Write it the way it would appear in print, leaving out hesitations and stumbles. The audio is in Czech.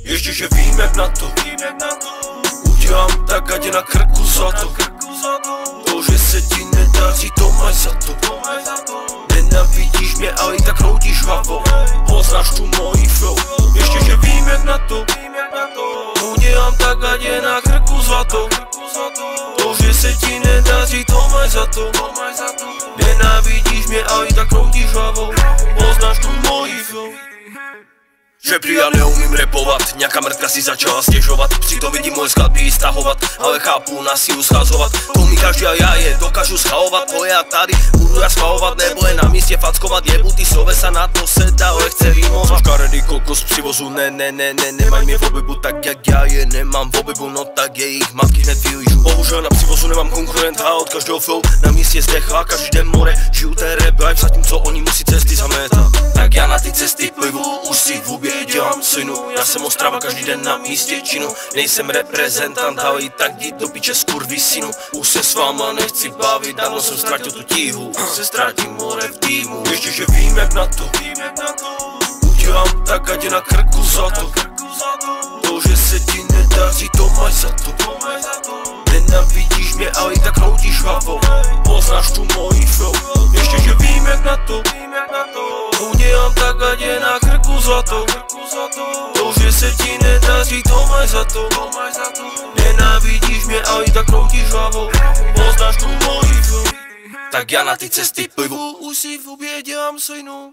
Ještě že vím jak na to, udělám tak, ať je na krku zlato. To, že se ti nedaří, to máš za to. Nenavidíš mě, ale i tak hroutíš hlavou. Poznáš tu mojí flow. Ještě že vím jak na to, udělám tak, ať je na krku zlato. To, že se ti nedaří, to máš za to. Nenavidíš mě, ale i tak hroutíš hlavou. Poznáš tu mojí flow. Že prý já neumím rapovat, nějaká mrtka si začala stěžovat. Přitom vidím moje skladby stahovat, ale chápu na sílu schazovat. To mi každý a já je dokážu schvalovat. To já tady budu já schvalovat, nebo je na místě fackovat. Jebu ty slovesa, na to se dá lehce rýmovat. Škaredý kokos přivozu, nemaj mě v oblibu tak jak já je nemám v oblibu. No tak jejich matky hned vylížu. Bohužel na přivozu nemám konkurenta, od každého flow na místě zdechla, každý den more. Žiju ten rap life, zatímco oni musí cesty zamétat. Tak já na ty cesty plivu, už si v hubě dělám synu. Já jsem Ostrava, každý den na místě činu. Nejsem reprezentant, ale i tak jdi do piče skurvisinu. Už se s váma nechci bavit, dávno jsem ztratil tu tíhu. Se ztratím more v týmu. Ještě že vím jak na to, udělám tak, ať je na krku zlato. To, že se ti nedaří, to máš za to. Nenavidíš mě, ale i tak hroutíš hlavou. Poznáš tu mojí flow. Ještě že vím jak na to, udělám tak, ať je na krku zlato. To, že se ti nedaří, to máš za to. Nenávidíš mě, ale i tak hroutíš hlavou. Poznáš tu mojí flow. Tak já na ty cesty plivu, už si v hubě dělám synu.